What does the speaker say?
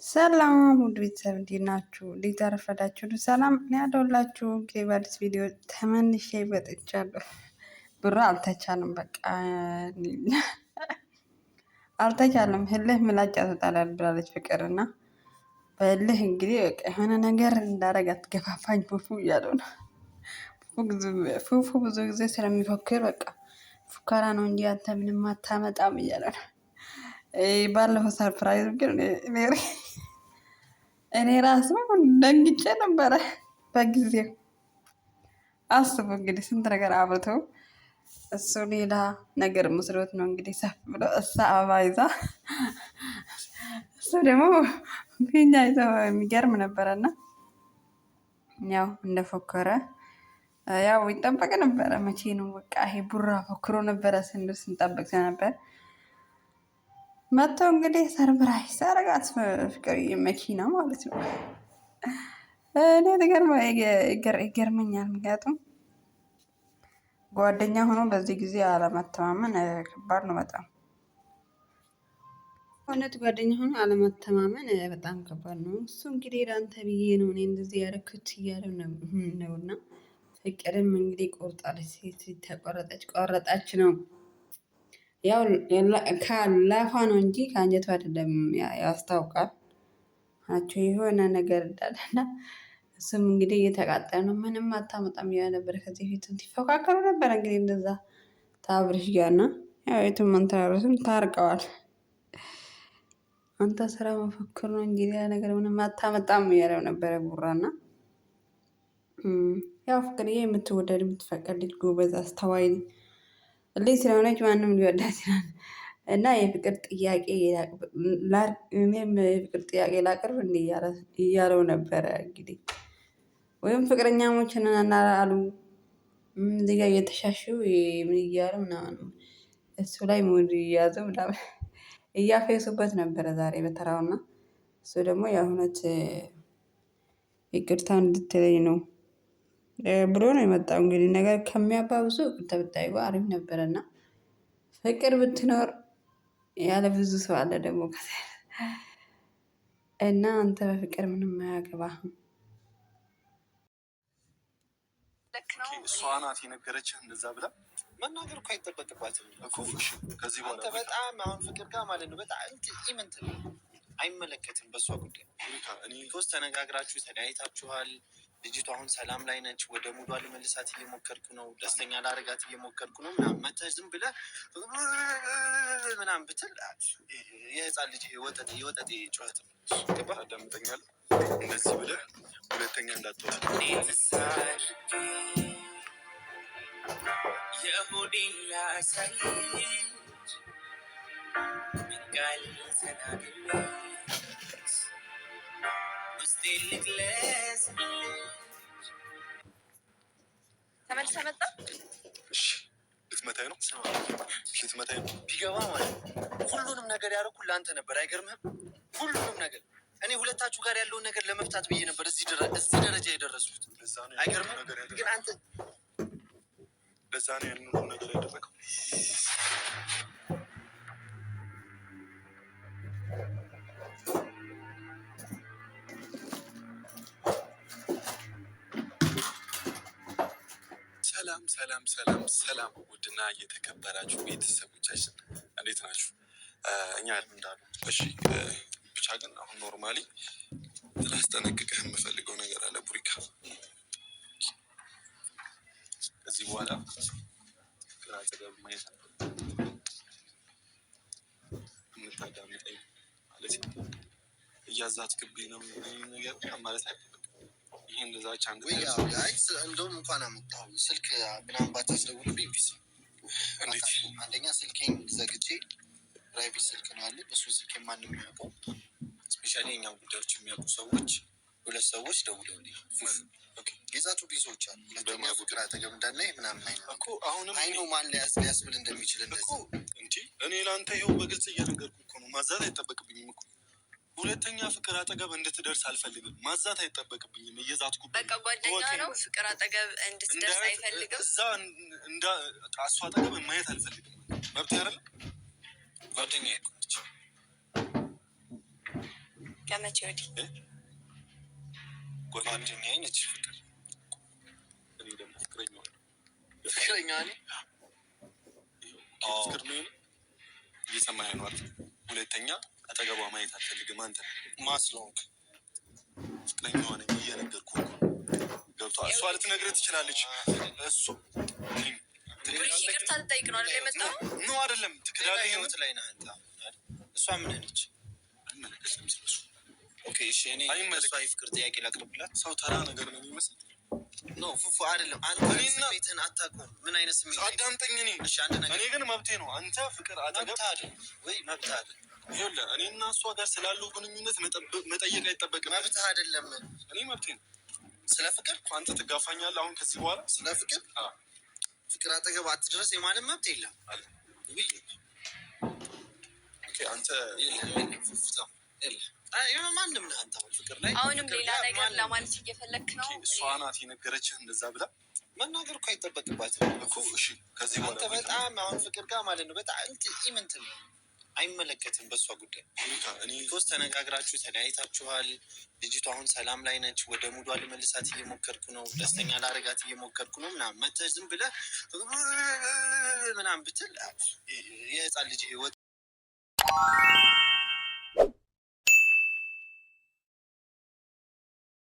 ሰላም ውድ ቤተሰብ እንዴት ናችሁ? እንዴት አረፈዳችሁ? ሰላም እኔ ያለሁላችሁ በአዲስ ቪዲዮ ተመልሼ መጥቻለሁ። ብሩ አልተቻለም፣ በቃ አልተቻለም። ህልህ ምላጭ ያስወጣል ብላለች ፍቅር እና በህልህ እንግዲህ በቃ የሆነ ነገር እንዳደረግ አትገፋፋኝ ፉፉ እያለው ነው። ፉፉ ብዙ ጊዜ ስለሚፎክር በቃ ፉከራ ነው እንጂ አንተ ምንም አታመጣም እያለ ነው። ባለፈው ሰርፕራይዝ ግን እኔ ራሱ ደንግጬ ነበረ በጊዜው። አስቡ እንግዲህ ስንት ነገር አብርተው እሱ ሌላ ነገር መስሎት ነው እንግዲህ ሰፍ ብሎ እሳ አበባ ይዛ እሱ ደግሞ ፊኛ ይዛ የሚገርም ነበረና ያው እንደፎከረ ያው ይጠበቅ ነበረ። መቼ ነው በቃ ይሄ ቡራ ፎክሮ ነበረ ስንጠብቅ ነበር። መጥተው እንግዲህ ሰርፕራይዝ አረጋት ፍቅር መኪና ማለት ነው። እኔ ይገርመኛል። ምክንያቱም ጓደኛ ሆኖ በዚህ ጊዜ አለመተማመን ከባድ ነው በጣም። እውነት ጓደኛ ሆኖ አለመተማመን በጣም ከባድ ነው። እሱ እንግዲህ ለአንተ ብዬ ነው እኔ እንደዚህ ያደረኩት እያለ ነውና ፍቅርም እንግዲህ ቆርጣለች። ሴት ቆረጣች ነው ያው ካላፏ ነው እንጂ ከአንጀቷ አይደለም። ያስታውቃል ናቸው የሆነ ነገር እንዳለና እሱም እንግዲህ እየተቃጠለ ነው። ምንም አታመጣም እያለ ነበር። ከዚህ ፊት ሲፎካከሩ ነበር እንግዲህ እንደዛ ታብርሽ ጋርና ያው የትም መንተራረስም ታርቀዋል። አንተ ስራ መፈክር ነው እንጂ ሌላ ነገር ምንም አታመጣም እያለው ነበረ ቡራና ያው ፍቅርዬ የምትወደድ የምትፈቀድ ልጅ ጎበዝ አስተዋይ ልጅ ስለሆነች ማንም ሊወዳት ይችላል። እና የፍቅር ጥያቄ ላቅርብ እንዲ እያለው ነበረ እንግዲህ ወይም ፍቅረኛሞች ነን አሉ እዚህ ጋር እየተሻሹ ምን እያሉ ምናምን እሱ ላይ ሙድ እያያዘው ምናምን እያፌሱበት ነበረ ዛሬ በተራውና እሱ ደግሞ የእውነት ይቅርታ እንድትለኝ ነው ብሎ ነው የመጣው። እንግዲህ ነገር ከሚያባብሱ ይቅርታ ብታይው አሪፍ ነበረና ፍቅር ብትኖር ያለ ብዙ ሰው አለ ደግሞ እና አንተ በፍቅር ምንም አያገባህም። እሷ ናት የነገረችህ እንደዛ ብላ መናገር እኮ አይጠበቅባትም እኮ ከዚህ በኋላ አንተ በጣም አሁን ፍቅር ጋር ማለት ነው በጣም ኢምንት አይመለከትም። በእሷ ጉዳይ ሶስት ተነጋግራችሁ ተለያይታችኋል። ልጅቷ አሁን ሰላም ላይ ነች። ወደ ሙዷ ልመልሳት እየሞከርኩ ነው። ደስተኛ ላረጋት እየሞከርኩ ነው ምናምን መተህ ዝም ብለህ ምናምን ብትል የህፃን ልጅ የወጠጤ ጩኸት ነው። ገባህ? አዳምጠኛለህ። እንደዚህ ብለህ ሁለተኛ እንዳትወጣ የሆዴን ላሳይሽ ቃል ተናግሬሽ ውስጤን ልግለጽ ተመልሰህ መጣ። እሺ ልትመታኝ ነው? ልትመታኝ ነው? ቢገባ ማለት ሁሉንም ነገር ያደረኩት ለአንተ ነበር። አይገርምህም? ሁሉንም ነገር እኔ ሁለታችሁ ጋር ያለውን ነገር ለመፍታት ብዬ ነበር እዚህ ደረጃ የደረስኩት። አይገርምህም? ግን አንተ ለዛ ነው ያንን ሁሉ ነገር ያደረገው። ሰላም ውድና እየተከበራችሁ ቤተሰቦቻችን እንዴት ናችሁ? እኛ እንዳሉ እሺ። ብቻ ግን አሁን ኖርማሊ ላስጠነቅቅህ የምፈልገው ነገር አለ ቡሪካ። ከዚህ በኋላ ግራጸገብ ማየት የምታዳምጠኝ ማለት እያዛትክብኝ ነው ነገር ማለት አይደለም። ይሄ እንደዛ ቻንድ እንደውም እንኳን አመጣሁ ስልክ ምናምን ባታስደውልብኝ ቢስ እንዴት አንደኛ ስልኬን ዘግቼ ፕራይቬት ስልክ ነው ያለ በሱ ስልክ ማንም የሚያውቀው ስፔሻሊ የኛን ጉዳዮች የሚያውቁ ሰዎች ሁለት ሰዎች ደውለውልኝ የዛቱብኝ ሰዎች አሉ። ሁለተኛ ፍቅር አጠገብ እንዳናይ ምናምን አይነት እኮ አሁንም አይኖ ማን ሊያስብል እንደሚችል እንደዚህ እንጂ እኔ ለአንተ ይኸው በግልጽ እየነገርኩህ እኮ ነው። ማዛት አይጠበቅብኝም እኮ ሁለተኛ ፍቅር አጠገብ እንድትደርስ አልፈልግም። ማዛት አይጠበቅብኝም። እየዛትኩ በቃ ጓደኛ ነው። ፍቅር አጠገብ እንድትደርስ አይፈልግም። እዛ እሱ አጠገብ ማየት አልፈልግም። መብት አይደለም። ጓደኛ ይቆጭ ከመቼ ወዲህ ጓደኛ አይነች ፍቅር እኔ ደግሞ ፍቅረኛ ነኝ። ፍቅር ነው እየሰማኸኝ ነው አይደል? ሁለተኛ አጠገቧ ማየት አልፈልግም። አንተ ማስለውክ ፍቅረኛዋ ነኝ እየነገርኩህ እኮ ገብቶሃል? እሷ ልትነግርህ ትችላለች። እሱ ይቅርታ ልጠይቅ ነው አይደል የመጣው? ነው አይደለም? ትክዳለህ። ህይወት ላይ ነህ አንተ። እሷ ምን ነች? አይመለከትም ስለሱ። ኦኬ እሺ፣ እኔ እሷ የፍቅር ጥያቄ ላቅርብላት። ሰው ተራ ነገር ነው የሚመስል ነው ፉፉ አይደለም። አንተ ስሜትህን አታውቀውም። ምን አይነት ስሜት አዳምጠኝ። እሺ አንድ ነገር እኔ ግን መብቴ ነው። አንተ ፍቅር አጠገብ አይደል ወይ? መብትህ አይደል? ይኸውልህ እኔ እና እሷ ጋር ስላለው ግንኙነት መጠየቅ አይጠበቅም። መብትህ አይደለም። እኔ መብቴ ነው። ስለ ፍቅር አንተ ትጋፋኛለህ። አሁን ከዚህ በኋላ ስለ ፍቅር ፍቅር አጠገብ አትድረስ የማለት መብት የለም አለ። ኦኬ አንተ ማንም ነህ አንተ ፍቅር ላይ አሁንም ሌላ ነገር ለማለት እየፈለክ ነው። እሷ ናት የነገረችህ እንደዛ ብላ መናገር እኮ አይጠበቅባትም እኮ። እሺ ከዚህ በኋላ አንተ በጣም አሁን ፍቅር ጋር ማለት ነው በጣም ኢምንት ነው። አይመለከትም በእሷ ጉዳይ። እኔ ሶስት ተነጋግራችሁ ተለያይታችኋል። ልጅቷ አሁን ሰላም ላይ ነች። ወደ ሙዷ ልመልሳት እየሞከርኩ ነው። ደስተኛ ላረጋት እየሞከርኩ ነው ምናምን መተህ ዝም ብለህ ምናምን ብትል የህፃን ልጅ ህይወት